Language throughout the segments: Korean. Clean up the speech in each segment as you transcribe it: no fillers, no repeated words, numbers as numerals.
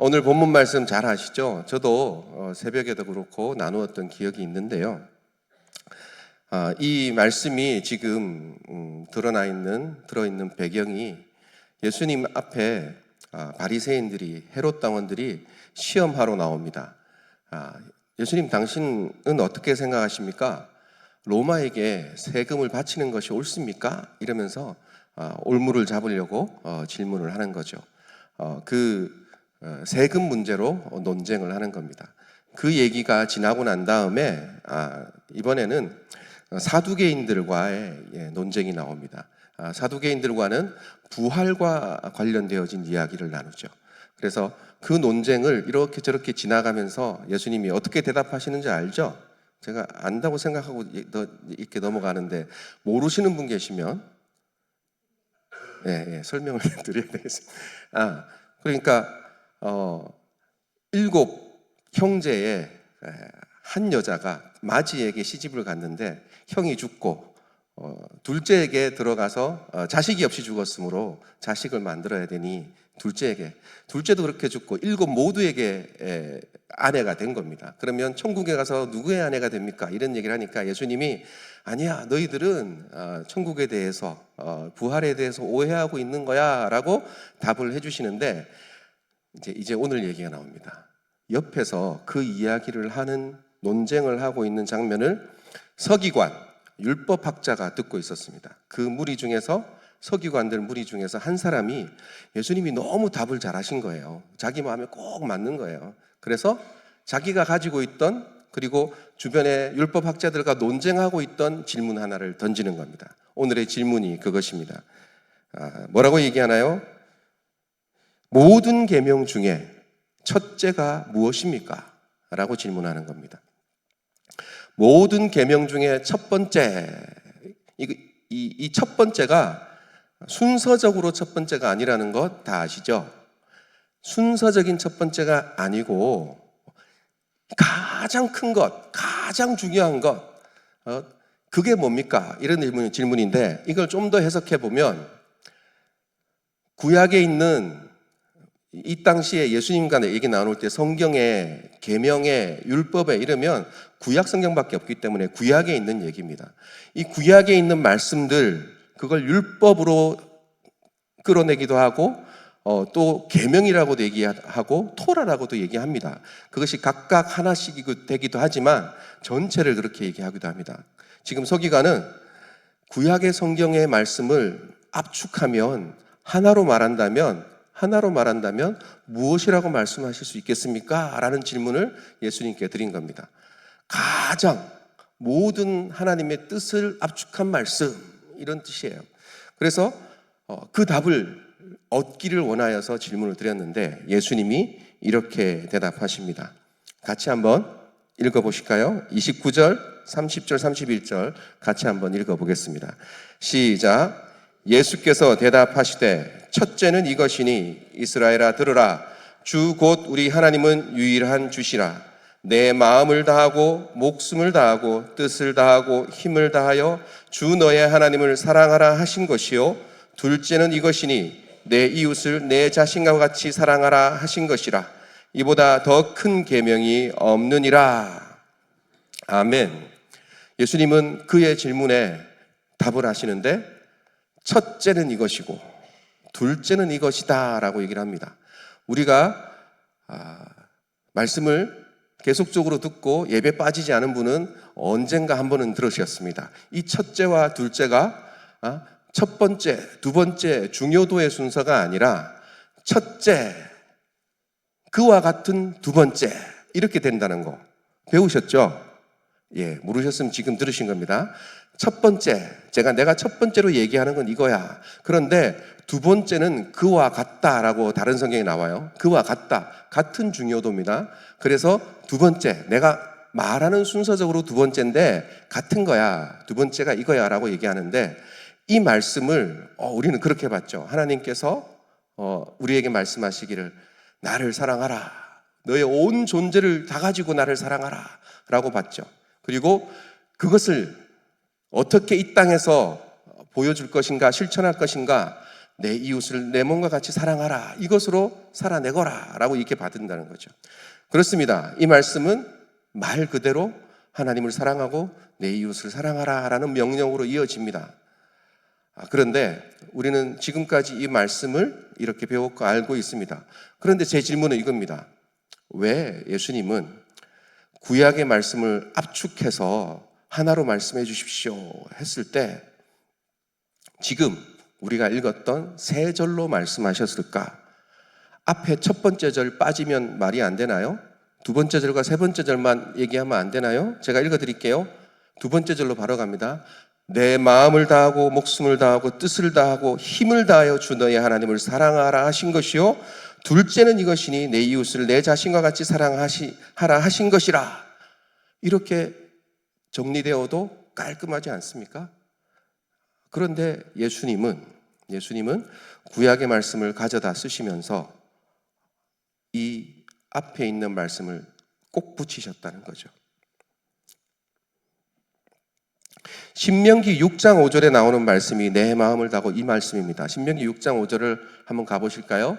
오늘 본문 말씀 잘 아시죠? 저도 새벽에도 그렇고 나누었던 기억이 있는데요. 이 말씀이 지금 들어있는 배경이 예수님 앞에 바리새인들이, 헤롯 당원들이 시험하러 나옵니다. 예수님, 당신은 어떻게 생각하십니까? 로마에게 세금을 바치는 것이 옳습니까? 이러면서 올무를 잡으려고 질문을 하는 거죠. 세금 문제로 논쟁을 하는 겁니다. 그 얘기가 지나고 난 다음에 이번에는 사두개인들과의 논쟁이 나옵니다. 사두개인들과는 부활과 관련되어진 이야기를 나누죠. 그래서 그 논쟁을 이렇게 저렇게 지나가면서 예수님이 어떻게 대답하시는지 알죠? 제가 안다고 생각하고 이렇게 넘어가는데 모르시는 분 계시면 설명을 드려야 되겠습니다. 그러니까 7 형제의 한 여자가 마지에게 시집을 갔는데 형이 죽고 둘째에게 들어가서 자식이 없이 죽었으므로 자식을 만들어야 되니 둘째도 그렇게 죽고 7 모두에게 아내가 된 겁니다. 그러면 천국에 가서 누구의 아내가 됩니까? 이런 얘기를 하니까 예수님이 아니야, 너희들은 천국에 대해서 부활에 대해서 오해하고 있는 거야 라고 답을 해주시는데 이제 오늘 얘기가 나옵니다. 옆에서 그 이야기를 하는, 논쟁을 하고 있는 장면을 서기관, 율법학자가 듣고 있었습니다. 그 무리 중에서, 서기관들 무리 중에서 한 사람이 예수님이 너무 답을 잘하신 거예요. 자기 마음에 꼭 맞는 거예요. 그래서 자기가 가지고 있던, 그리고 주변의 율법학자들과 논쟁하고 있던 질문 하나를 던지는 겁니다. 오늘의 질문이 그것입니다. 뭐라고 얘기하나요? 모든 계명 중에 첫째가 무엇입니까? 라고 질문하는 겁니다. 모든 계명 중에 첫 번째, 이 첫 번째가 순서적으로 첫 번째가 아니라는 것 다 아시죠? 순서적인 첫 번째가 아니고 가장 큰 것, 가장 중요한 것, 그게 뭡니까? 이런 질문인데 이걸 좀 더 해석해 보면 구약에 있는, 이 당시에 예수님과 얘기 나눌 때 성경에, 계명에, 율법에 이러면 구약 성경밖에 없기 때문에 구약에 있는 얘기입니다. 이 구약에 있는 말씀들, 그걸 율법으로 끌어내기도 하고 또 계명이라고도 얘기하고 토라라고도 얘기합니다. 그것이 각각 하나씩 되기도 하지만 전체를 그렇게 얘기하기도 합니다. 지금 서기관은 구약의 성경의 말씀을 압축하면 하나로 말한다면 무엇이라고 말씀하실 수 있겠습니까? 라는 질문을 예수님께 드린 겁니다. 가장 모든 하나님의 뜻을 압축한 말씀, 이런 뜻이에요. 그래서 그 답을 얻기를 원하여서 질문을 드렸는데 예수님이 이렇게 대답하십니다. 같이 한번 읽어보실까요? 29절, 30절, 31절 같이 한번 읽어보겠습니다. 시작. 예수께서 대답하시되 첫째는 이것이니 이스라엘아 들으라. 주 곧 우리 하나님은 유일한 주시라. 내 마음을 다하고 목숨을 다하고 뜻을 다하고 힘을 다하여 주 너의 하나님을 사랑하라 하신 것이요. 둘째는 이것이니 내 이웃을 내 자신과 같이 사랑하라 하신 것이라. 이보다 더 큰 계명이 없느니라. 아멘. 예수님은 그의 질문에 답을 하시는데 첫째는 이것이고 둘째는 이것이다 라고 얘기를 합니다. 우리가 말씀을 계속적으로 듣고 예배 빠지지 않은 분은 언젠가 한 번은 들으셨습니다. 이 첫째와 둘째가 첫 번째, 두 번째 중요도의 순서가 아니라 첫째, 그와 같은 두 번째, 이렇게 된다는 거 배우셨죠? 모르셨으면 지금 들으신 겁니다. 첫 번째, 내가 첫 번째로 얘기하는 건 이거야. 그런데 두 번째는 그와 같다라고 다른 성경에 나와요. 그와 같다, 같은 중요도입니다. 그래서 두 번째, 내가 말하는 순서적으로 두 번째인데 같은 거야. 두 번째가 이거야 라고 얘기하는데 이 말씀을 우리는 그렇게 봤죠. 하나님께서 우리에게 말씀하시기를 나를 사랑하라. 너의 온 존재를 다 가지고 나를 사랑하라 라고 봤죠. 그리고 그것을 어떻게 이 땅에서 보여줄 것인가, 실천할 것인가, 내 이웃을 내 몸과 같이 사랑하라. 이것으로 살아내거라 라고 이렇게 받는다는 거죠. 그렇습니다. 이 말씀은 말 그대로 하나님을 사랑하고 내 이웃을 사랑하라 라는 명령으로 이어집니다. 그런데 우리는 지금까지 이 말씀을 이렇게 배웠고 알고 있습니다. 그런데 제 질문은 이겁니다. 왜 예수님은 구약의 말씀을 압축해서 하나로 말씀해 주십시오 했을 때 지금 우리가 읽었던 세 절로 말씀하셨을까? 앞에 첫 번째 절 빠지면 말이 안 되나요? 두 번째 절과 세 번째 절만 얘기하면 안 되나요? 제가 읽어드릴게요. 두 번째 절로 바로 갑니다. 내 마음을 다하고 목숨을 다하고 뜻을 다하고 힘을 다하여 주 너의 하나님을 사랑하라 하신 것이요 둘째는 이것이니 내 이웃을 내 자신과 같이 사랑하라 하신 것이라. 이렇게 정리되어도 깔끔하지 않습니까? 그런데 예수님은 구약의 말씀을 가져다 쓰시면서 이 앞에 있는 말씀을 꼭 붙이셨다는 거죠. 신명기 6장 5절에 나오는 말씀이 내 마음을 다하고 이 말씀입니다. 신명기 6장 5절을 한번 가보실까요?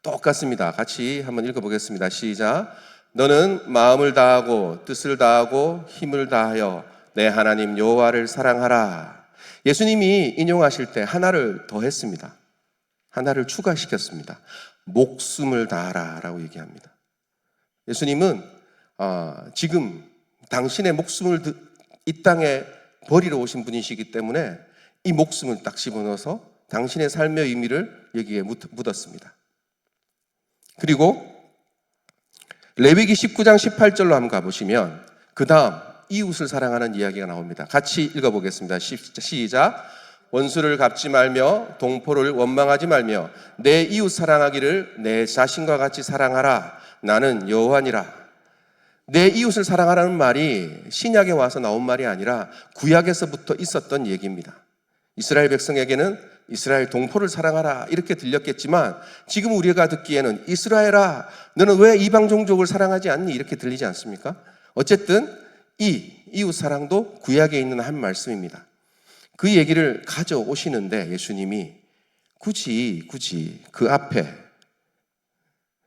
똑같습니다. 같이 한번 읽어보겠습니다. 시작. 너는 마음을 다하고 뜻을 다하고 힘을 다하여 내 하나님 여호와를 사랑하라. 예수님이 인용하실 때 하나를 더했습니다. 하나를 추가시켰습니다. 목숨을 다하라 라고 얘기합니다. 예수님은 지금 당신의 목숨을 이 땅에 버리러 오신 분이시기 때문에 이 목숨을 딱 집어넣어서 당신의 삶의 의미를 여기에 묻었습니다. 그리고 레위기 19장 18절로 한번 가보시면 그 다음 이웃을 사랑하는 이야기가 나옵니다. 같이 읽어보겠습니다. 시작. 원수를 갚지 말며 동포를 원망하지 말며 내 이웃 사랑하기를 내 자신과 같이 사랑하라. 나는 여호와니라. 내 이웃을 사랑하라는 말이 신약에 와서 나온 말이 아니라 구약에서부터 있었던 얘기입니다. 이스라엘 백성에게는 이스라엘 동포를 사랑하라 이렇게 들렸겠지만 지금 우리가 듣기에는 이스라엘아 너는 왜 이방 종족을 사랑하지 않니? 이렇게 들리지 않습니까? 어쨌든 이 이웃 사랑도 구약에 있는 한 말씀입니다. 그 얘기를 가져오시는데 예수님이 굳이 그 앞에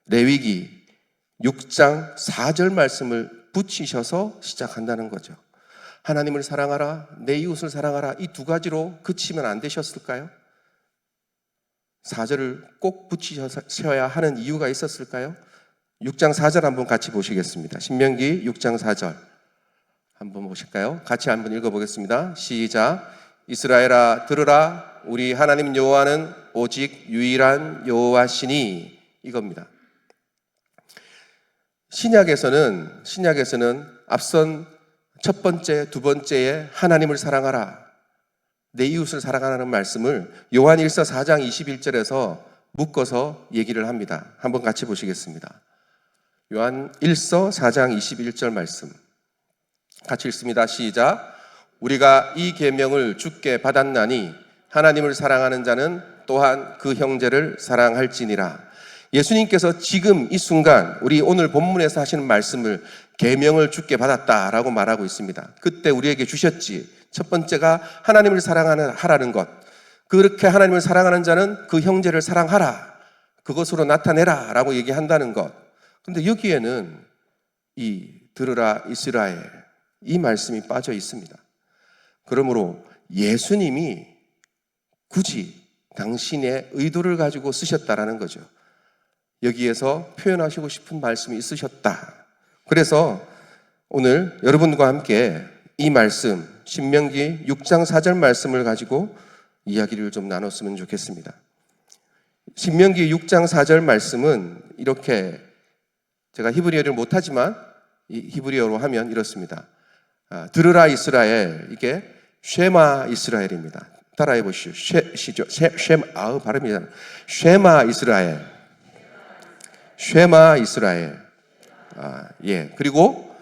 레위기 6장 4절 말씀을 붙이셔서 시작한다는 거죠. 하나님을 사랑하라, 내 이웃을 사랑하라 이 두 가지로 그치면 안 되셨을까요? 4절을 꼭 붙이셔야 하는 이유가 있었을까요? 6장 4절 한번 같이 보시겠습니다. 신명기 6장 4절 한번 보실까요? 같이 한번 읽어보겠습니다. 시작. 이스라엘아 들으라 우리 하나님 여호와는 오직 유일한 여호와시니 이겁니다. 신약에서는 앞선 첫 번째, 두 번째에 하나님을 사랑하라, 내 이웃을 사랑하라는 말씀을 요한 1서 4장 21절에서 묶어서 얘기를 합니다. 한번 같이 보시겠습니다. 요한 1서 4장 21절 말씀 같이 읽습니다. 시작. 우리가 이 계명을 주께 받았나니 하나님을 사랑하는 자는 또한 그 형제를 사랑할지니라. 예수님께서 지금 이 순간 우리 오늘 본문에서 하시는 말씀을 계명을 주께 받았다라고 말하고 있습니다. 그때 우리에게 주셨지. 첫 번째가 하나님을 사랑하라는 것. 그렇게 하나님을 사랑하는 자는 그 형제를 사랑하라. 그것으로 나타내라 라고 얘기한다는 것. 그런데 여기에는 이 들으라 이스라엘 이 말씀이 빠져 있습니다. 그러므로 예수님이 굳이 당신의 의도를 가지고 쓰셨다라는 거죠. 여기에서 표현하시고 싶은 말씀이 있으셨다. 그래서 오늘 여러분과 함께 이 말씀 신명기 6장 4절 말씀을 가지고 이야기를 좀 나눴으면 좋겠습니다. 신명기 6장 4절 말씀은 이렇게 제가 히브리어를 못하지만 이 히브리어로 하면 이렇습니다. 들으라 이스라엘 이게 쉐마 이스라엘입니다. 따라해 보시죠. 발음이잖아요. 쉐마 이스라엘. 쉐마 이스라엘. 예. 그리고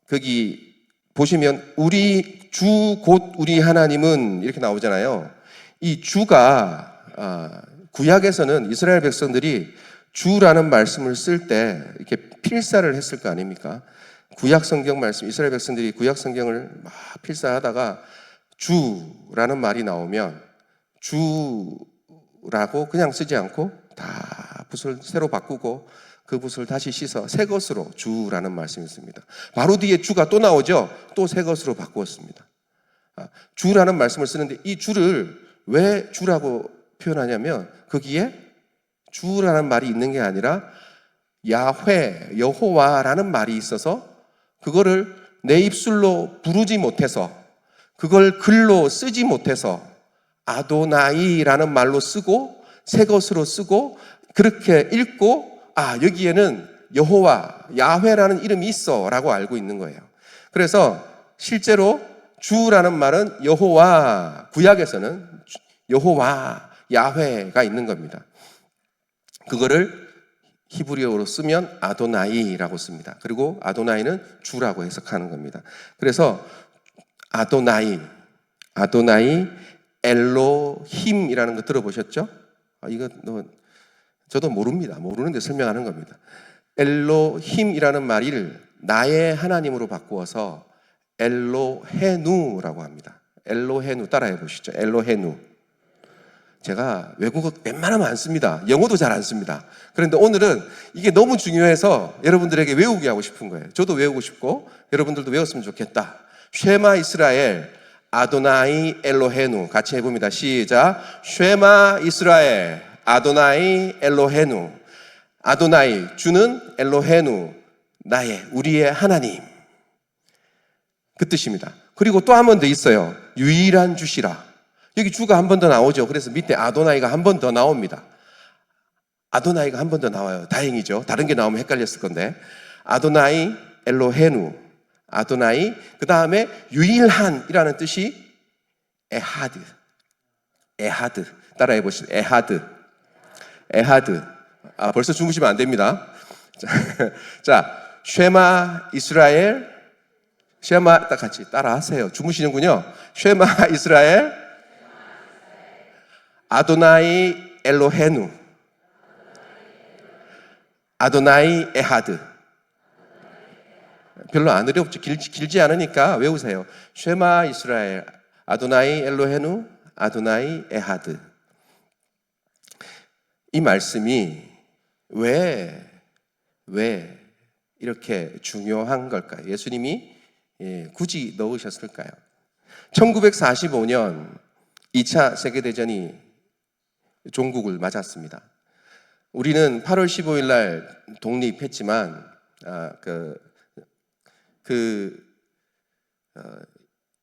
거기 보시면 우리 주 곧 우리 하나님은 이렇게 나오잖아요. 이 주가 구약에서는 이스라엘 백성들이 주라는 말씀을 쓸 때 이렇게 필사를 했을 거 아닙니까? 구약 성경 말씀, 이스라엘 백성들이 구약 성경을 막 필사하다가 주라는 말이 나오면 주 주라고 그냥 쓰지 않고 다 붓을 새로 바꾸고 그 붓을 다시 씻어 새 것으로 주라는 말씀이 있습니다. 바로 뒤에 주가 또 나오죠. 또 새 것으로 바꾸었습니다. 주라는 말씀을 쓰는데 이 주를 왜 주라고 표현하냐면 거기에 주라는 말이 있는 게 아니라 야훼, 여호와라는 말이 있어서 그거를 내 입술로 부르지 못해서 그걸 글로 쓰지 못해서 아도나이라는 말로 쓰고 새 것으로 쓰고 그렇게 읽고 여기에는 여호와, 야훼라는 이름이 있어 라고 알고 있는 거예요. 그래서 실제로 주라는 말은 여호와, 구약에서는 여호와, 야훼가 있는 겁니다. 그거를 히브리어로 쓰면 아도나이라고 씁니다. 그리고 아도나이는 주라고 해석하는 겁니다. 그래서 아도나이 엘로힘이라는 거 들어보셨죠? 이거 저도 모릅니다. 모르는데 설명하는 겁니다. 엘로힘이라는 말을 나의 하나님으로 바꾸어서 엘로헤누라고 합니다. 엘로헤누 따라해 보시죠. 엘로헤누. 제가 외국어 웬만하면 안 씁니다. 영어도 잘 안 씁니다. 그런데 오늘은 이게 너무 중요해서 여러분들에게 외우게 하고 싶은 거예요. 저도 외우고 싶고 여러분들도 외웠으면 좋겠다. 쉐마 이스라엘 아도나이 엘로헤누. 같이 해봅니다. 시작. 쉐마 이스라엘 아도나이 엘로헤누. 아도나이 주는 엘로헤누 우리의 하나님. 그 뜻입니다. 그리고 또 한 번 더 있어요. 유일한 주시라. 여기 주가 한 번 더 나오죠. 그래서 밑에 아도나이가 한 번 더 나옵니다. 아도나이가 한 번 더 나와요. 다행이죠. 다른 게 나오면 헷갈렸을 건데. 아도나이 엘로헤누. 아도나이. 그 다음에 유일한이라는 뜻이 에하드. 따라해 보시죠. 에하드. 벌써 주무시면 안 됩니다. 자, 쉐마 이스라엘. 쉐마 딱 같이 따라하세요. 주무시는군요. 쉐마 이스라엘 아도나이 엘로헤누 아도나이 에하드. 별로 안 어렵죠. 길지 않으니까 외우세요. 쉐마 이스라엘 아도나이 엘로헤누 아도나이 에하드. 이 말씀이 왜 이렇게 중요한 걸까요? 예수님이 굳이 넣으셨을까요? 1945년 2차 세계대전이 종국을 맞았습니다. 우리는 8월 15일 날 독립했지만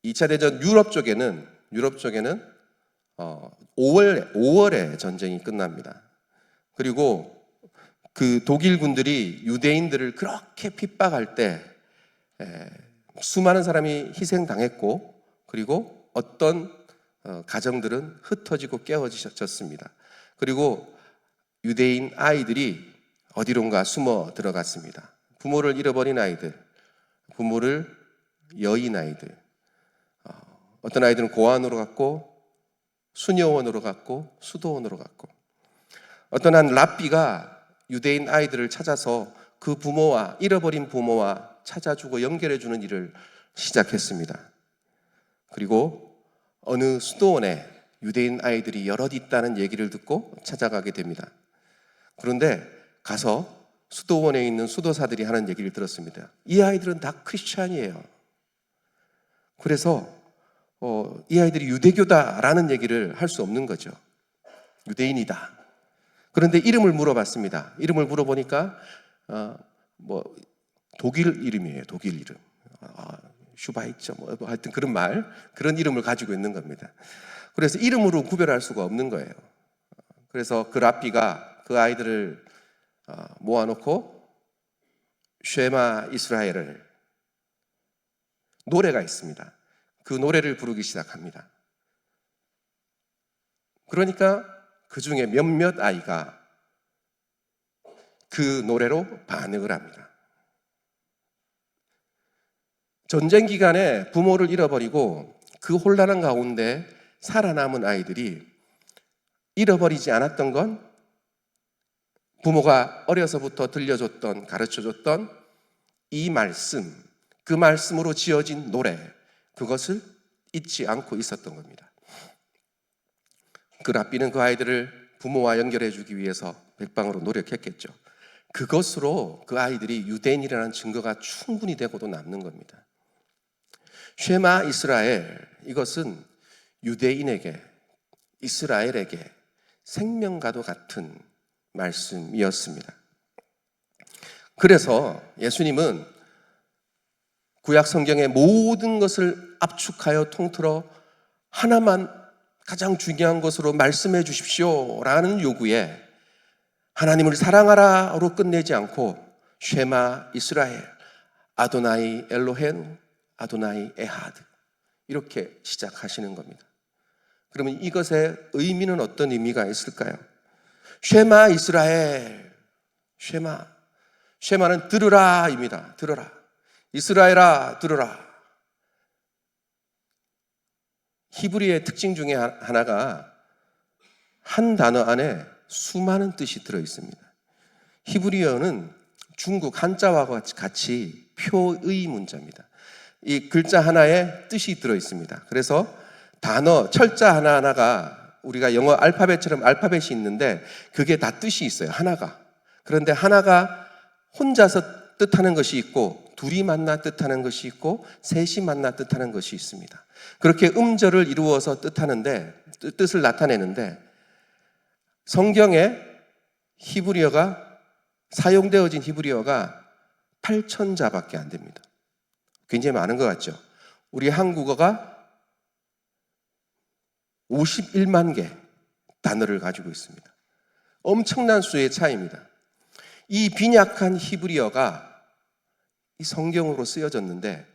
2차 대전 유럽 쪽에는 5월에 전쟁이 끝납니다. 그리고 그 독일 군들이 유대인들을 그렇게 핍박할 때 수많은 사람이 희생당했고 그리고 어떤 가정들은 흩어지고 깨어졌습니다. 그리고 유대인 아이들이 어디론가 숨어 들어갔습니다. 부모를 잃어버린 아이들, 부모를 여인 아이들, 어떤 아이들은 고아원으로 갔고 수녀원으로 갔고 수도원으로 갔고 어떤 한 랍비가 유대인 아이들을 찾아서 그 부모와 잃어버린 부모와 찾아주고 연결해주는 일을 시작했습니다. 그리고 어느 수도원에 유대인 아이들이 여럿 있다는 얘기를 듣고 찾아가게 됩니다. 그런데 가서 수도원에 있는 수도사들이 하는 얘기를 들었습니다. 이 아이들은 다 크리스찬이에요. 그래서 이 아이들이 유대교다라는 얘기를 할 수 없는 거죠. 유대인이다. 그런데 이름을 물어봤습니다. 이름을 물어보니까 독일 이름이에요. 독일 이름. 슈바이처 하여튼 그런 이름을 가지고 있는 겁니다. 그래서 이름으로 구별할 수가 없는 거예요. 그래서 그 랍비가 그 아이들을 모아놓고 쉐마 이스라엘을 노래가 있습니다. 그 노래를 부르기 시작합니다. 그러니까 그 중에 몇몇 아이가 그 노래로 반응을 합니다. 전쟁 기간에 부모를 잃어버리고 그 혼란한 가운데 살아남은 아이들이 잃어버리지 않았던 건 부모가 어려서부터 들려줬던, 가르쳐줬던 이 말씀, 그 말씀으로 지어진 노래, 그것을 잊지 않고 있었던 겁니다. 그 랍비는 그 아이들을 부모와 연결해 주기 위해서 백방으로 노력했겠죠. 그것으로 그 아이들이 유대인이라는 증거가 충분히 되고도 남는 겁니다. 쉐마 이스라엘, 이것은 유대인에게, 이스라엘에게 생명과도 같은 말씀이었습니다. 그래서 예수님은 구약 성경의 모든 것을 압축하여 통틀어 하나만 가장 중요한 것으로 말씀해 주십시오 라는 요구에 하나님을 사랑하라로 끝내지 않고 쉐마 이스라엘, 아도나이 엘로헤누, 아도나이 에하드 이렇게 시작하시는 겁니다. 그러면 이것의 의미는 어떤 의미가 있을까요? 쉐마 이스라엘, 쉐마는 들으라입니다. 들으라. 이스라엘아 들으라. 히브리의 특징 중에 하나가 한 단어 안에 수많은 뜻이 들어 있습니다. 히브리어는 중국 한자와 같이 표의 문자입니다. 이 글자 하나에 뜻이 들어 있습니다. 그래서 단어, 철자 하나하나가 우리가 영어 알파벳처럼 알파벳이 있는데 그게 다 뜻이 있어요. 하나가. 그런데 하나가 혼자서 뜻하는 것이 있고 둘이 만나 뜻하는 것이 있고 셋이 만나 뜻하는 것이 있습니다. 그렇게 음절을 이루어서 뜻을 나타내는데 성경에 히브리어가 사용되어진 히브리어가 8,000자밖에 안 됩니다. 굉장히 많은 것 같죠? 우리 한국어가 51만 개 단어를 가지고 있습니다. 엄청난 수의 차이입니다. 이 빈약한 히브리어가 이 성경으로 쓰여졌는데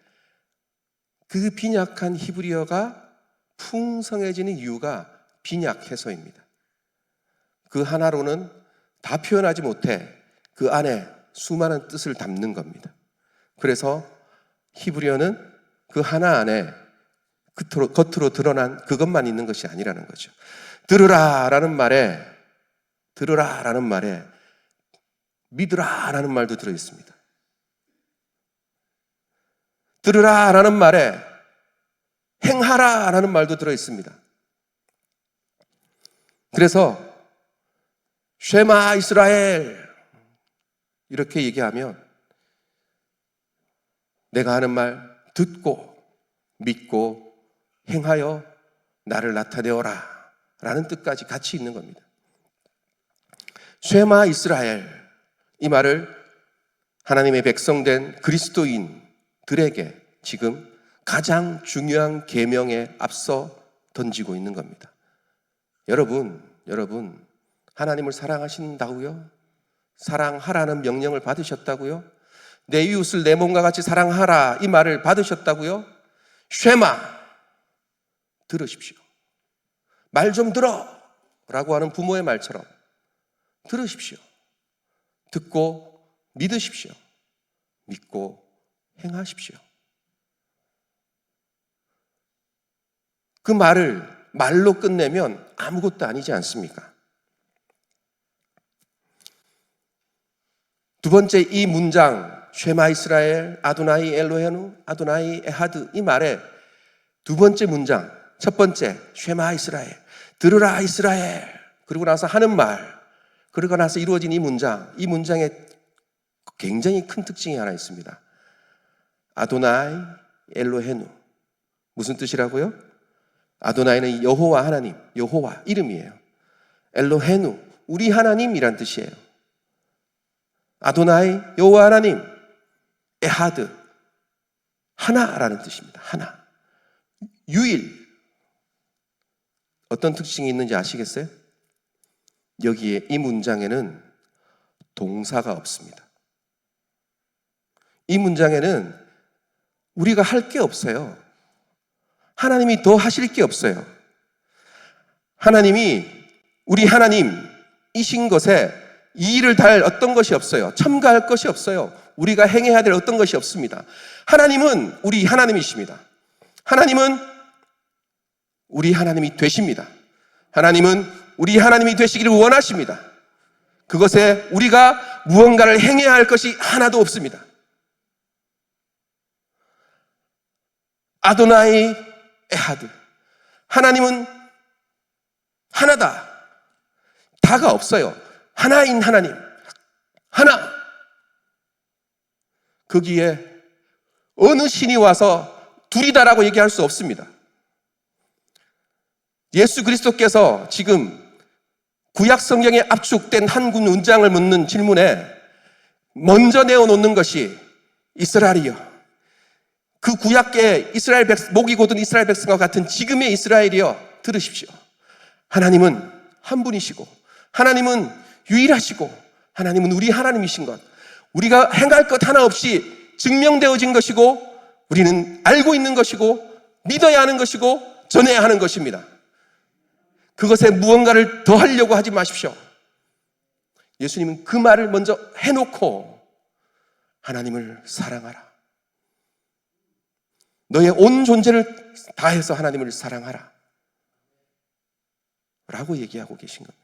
그 빈약한 히브리어가 풍성해지는 이유가 빈약해서입니다. 그 하나로는 다 표현하지 못해 그 안에 수많은 뜻을 담는 겁니다. 그래서 히브리어는 그 하나 안에 겉으로 드러난 그것만 있는 것이 아니라는 거죠. 들으라라는 말에 믿으라라는 말도 들어 있습니다. 들으라라는 말에 행하라라는 말도 들어 있습니다. 그래서 쉐마 이스라엘 이렇게 얘기하면 내가 하는 말 듣고 믿고 행하여 나를 나타내어라 라는 뜻까지 같이 있는 겁니다. 쉐마 이스라엘, 이 말을 하나님의 백성된 그리스도인들에게 지금 가장 중요한 계명에 앞서 던지고 있는 겁니다. 여러분 하나님을 사랑하신다고요? 사랑하라는 명령을 받으셨다고요? 내 이웃을 내 몸과 같이 사랑하라 이 말을 받으셨다고요? 쉐마 들으십시오. 말 좀 들어 라고 하는 부모의 말처럼 들으십시오. 듣고 믿으십시오. 믿고 행하십시오. 그 말을 말로 끝내면 아무것도 아니지 않습니까? 두 번째 이 문장 쉐마 이스라엘 아도나이 엘로헤누 아도나이 에하드 이 말의 두 번째 문장 첫 번째 쉐마 이스라엘 들으라 이스라엘 그리고 나서 하는 말 그러고 나서 이루어진 이 문장에 굉장히 큰 특징이 하나 있습니다. 아도나이 엘로헤누 무슨 뜻이라고요? 아도나이는 여호와 하나님, 여호와 이름이에요. 엘로헤누 우리 하나님이란 뜻이에요. 아도나이 여호와 하나님, 에하드 하나라는 뜻입니다. 하나, 유일. 어떤 특징이 있는지 아시겠어요? 여기에 이 문장에는 동사가 없습니다. 이 문장에는 우리가 할 게 없어요. 하나님이 더 하실 게 없어요. 하나님이 우리 하나님이신 것에 이 일을 달 어떤 것이 없어요. 첨가할 것이 없어요. 우리가 행해야 될 어떤 것이 없습니다. 하나님은 우리 하나님이십니다. 하나님은 우리 하나님이 되십니다. 하나님은 우리 하나님이 되시기를 원하십니다. 그것에 우리가 무언가를 행해야 할 것이 하나도 없습니다. 아도나이 에하드 하나님은 하나다. 다가 없어요. 하나인 하나님, 하나. 거기에 어느 신이 와서 둘이다라고 얘기할 수 없습니다. 예수 그리스도께서 지금 구약 성경에 압축된 한 군 문장을 묻는 질문에 먼저 내어놓는 것이 이스라엘이여, 그 구약계 이스라엘 목이 곧은 이스라엘 백성과 같은 지금의 이스라엘이여, 들으십시오. 하나님은 한 분이시고, 하나님은 유일하시고, 하나님은 우리 하나님이신 것, 우리가 행할 것 하나 없이 증명되어진 것이고, 우리는 알고 있는 것이고, 믿어야 하는 것이고, 전해야 하는 것입니다. 그것에 무언가를 더 하려고 하지 마십시오. 예수님은 그 말을 먼저 해놓고 하나님을 사랑하라, 너의 온 존재를 다해서 하나님을 사랑하라 라고 얘기하고 계신 겁니다.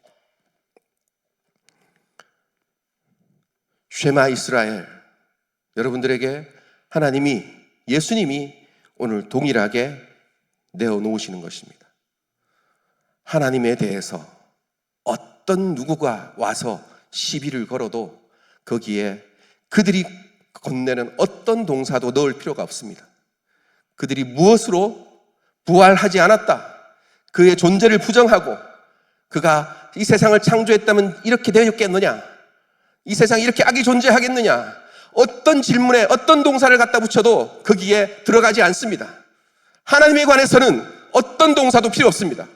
쉐마 이스라엘, 여러분들에게 하나님이, 예수님이 오늘 동일하게 내어놓으시는 것입니다. 하나님에 대해서 어떤 누구가 와서 시비를 걸어도 거기에 그들이 건네는 어떤 동사도 넣을 필요가 없습니다. 그들이 무엇으로 부활하지 않았다, 그의 존재를 부정하고 그가 이 세상을 창조했다면 이렇게 되었겠느냐, 이 세상에 이렇게 악이 존재하겠느냐, 어떤 질문에 어떤 동사를 갖다 붙여도 거기에 들어가지 않습니다. 하나님에 관해서는 어떤 동사도 필요 없습니다.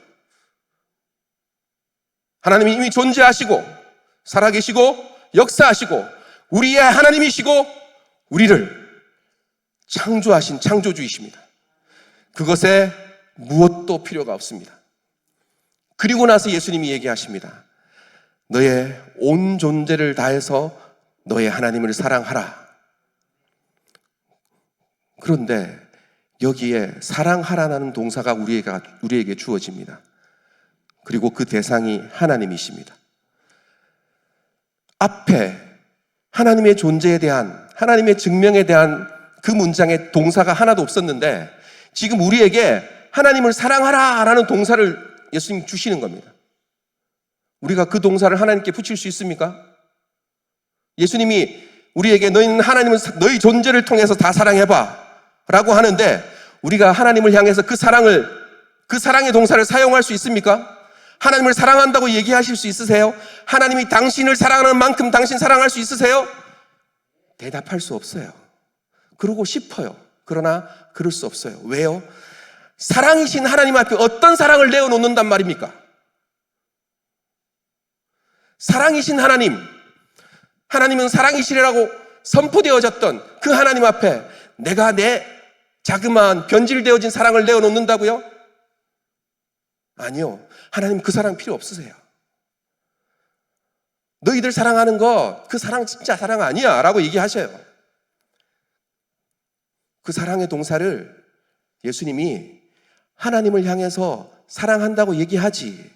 하나님이 이미 존재하시고 살아계시고 역사하시고 우리의 하나님이시고 우리를 창조하신 창조주이십니다. 그것에 무엇도 필요가 없습니다. 그리고 나서 예수님이 얘기하십니다. 너의 온 존재를 다해서 너의 하나님을 사랑하라. 그런데 여기에 사랑하라는 동사가 우리에게 주어집니다. 그리고 그 대상이 하나님이십니다. 앞에 하나님의 존재에 대한, 하나님의 증명에 대한 그 문장에 동사가 하나도 없었는데 지금 우리에게 하나님을 사랑하라 라는 동사를 예수님이 주시는 겁니다. 우리가 그 동사를 하나님께 붙일 수 있습니까? 예수님이 우리에게 너희는 하나님을 너희 존재를 통해서 다 사랑해봐 라고 하는데 우리가 하나님을 향해서 그 사랑의 동사를 사용할 수 있습니까? 하나님을 사랑한다고 얘기하실 수 있으세요? 하나님이 당신을 사랑하는 만큼 당신 사랑할 수 있으세요? 대답할 수 없어요. 그러고 싶어요. 그러나 그럴 수 없어요. 왜요? 사랑이신 하나님 앞에 어떤 사랑을 내어놓는단 말입니까? 사랑이신 하나님, 하나님은 사랑이시라고 선포되어졌던 그 하나님 앞에 내가 내 자그마한 변질되어진 사랑을 내어놓는다고요? 아니요. 하나님 그 사랑 필요 없으세요. 너희들 사랑하는 거 그 사랑 진짜 사랑 아니야 라고 얘기하셔요. 그 사랑의 동사를 예수님이 하나님을 향해서 사랑한다고 얘기하지,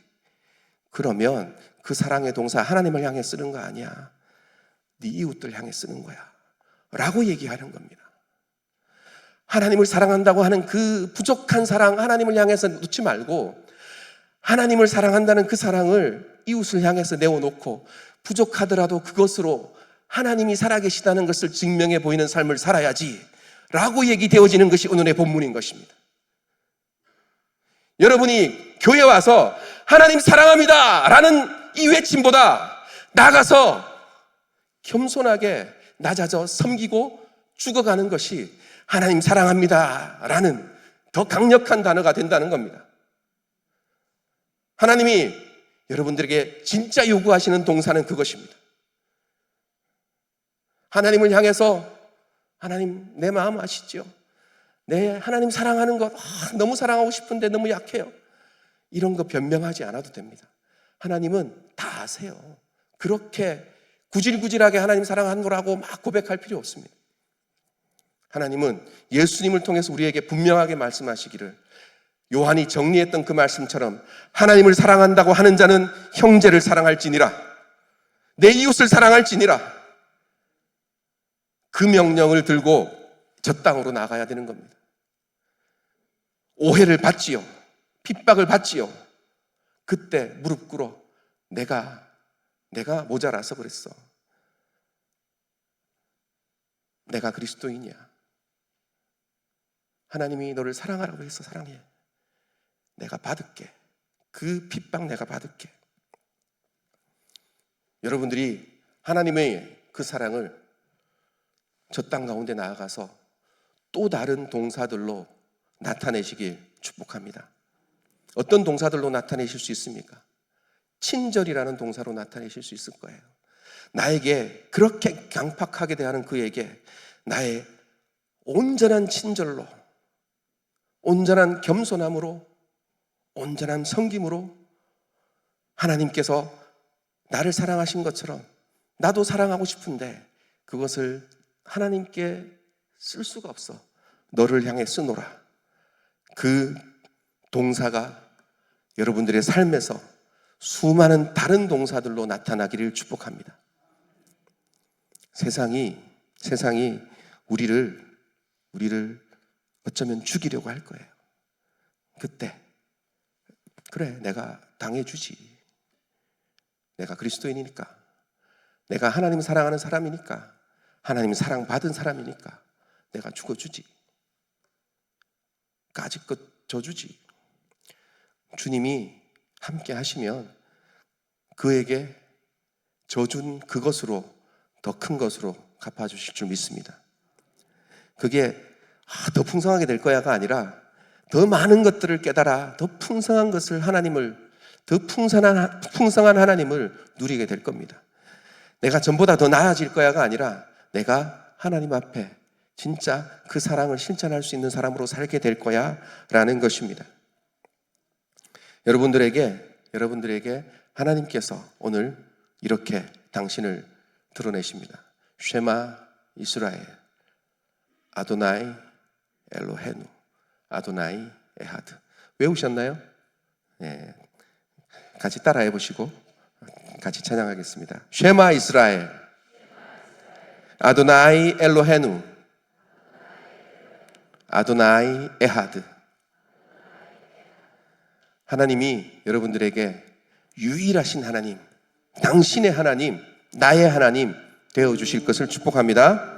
그러면 그 사랑의 동사 하나님을 향해 쓰는 거 아니야, 네 이웃들 향해 쓰는 거야 라고 얘기하는 겁니다. 하나님을 사랑한다고 하는 그 부족한 사랑 하나님을 향해서 놓지 말고 하나님을 사랑한다는 그 사랑을 이웃을 향해서 내어놓고 부족하더라도 그것으로 하나님이 살아계시다는 것을 증명해 보이는 삶을 살아야지 라고 얘기되어지는 것이 오늘의 본문인 것입니다. 여러분이 교회 와서 하나님 사랑합니다 라는 이 외침보다 나가서 겸손하게 낮아져 섬기고 죽어가는 것이 하나님 사랑합니다 라는 더 강력한 단어가 된다는 겁니다. 하나님이 여러분들에게 진짜 요구하시는 동사는 그것입니다. 하나님을 향해서 하나님 내 마음 아시죠? 내 하나님 사랑하는 것 너무 사랑하고 싶은데 너무 약해요. 이런 거 변명하지 않아도 됩니다. 하나님은 다 아세요. 그렇게 구질구질하게 하나님 사랑하는 거라고 막 고백할 필요 없습니다. 하나님은 예수님을 통해서 우리에게 분명하게 말씀하시기를, 요한이 정리했던 그 말씀처럼 하나님을 사랑한다고 하는 자는 형제를 사랑할지니라, 내 이웃을 사랑할지니라, 그 명령을 들고 저 땅으로 나가야 되는 겁니다. 오해를 받지요, 핍박을 받지요. 그때 무릎 꿇어 내가 모자라서 그랬어. 내가 그리스도인이야. 하나님이 너를 사랑하라고 해서 사랑해. 내가 받을게. 그 핍박 내가 받을게. 여러분들이 하나님의 그 사랑을 저 땅 가운데 나아가서 또 다른 동사들로 나타내시길 축복합니다. 어떤 동사들로 나타내실 수 있습니까? 친절이라는 동사로 나타내실 수 있을 거예요. 나에게 그렇게 강팍하게 대하는 그에게 나의 온전한 친절로, 온전한 겸손함으로, 온전한 섬김으로 하나님께서 나를 사랑하신 것처럼 나도 사랑하고 싶은데 그것을 하나님께 쓸 수가 없어. 너를 향해 쓰노라. 그 동사가 여러분들의 삶에서 수많은 다른 동사들로 나타나기를 축복합니다. 세상이 우리를 어쩌면 죽이려고 할 거예요. 그때 그래, 내가 당해주지. 내가 그리스도인이니까, 내가 하나님 사랑하는 사람이니까, 하나님 사랑받은 사람이니까 내가 죽어주지. 까짓것 져주지. 주님이 함께 하시면 그에게 져준 그것으로 더 큰 것으로 갚아주실 줄 믿습니다. 그게 더 풍성하게 될 거야가 아니라 더 많은 것들을 깨달아 더 풍성한 것을 더 풍성한 하나님을 누리게 될 겁니다. 내가 전보다 더 나아질 거야가 아니라 내가 하나님 앞에 진짜 그 사랑을 실천할 수 있는 사람으로 살게 될 거야 라는 것입니다. 여러분들에게 하나님께서 오늘 이렇게 당신을 드러내십니다. 쉐마 이스라엘 아도나이 엘로헤누 아도나이 에하드. 외우셨나요? 네. 같이 따라해 보시고 같이 찬양하겠습니다. 쉐마 이스라엘 아도나이 엘로헤누 아도나이 에하드. 하나님이 여러분들에게 유일하신 하나님, 당신의 하나님, 나의 하나님 되어주실 것을 축복합니다.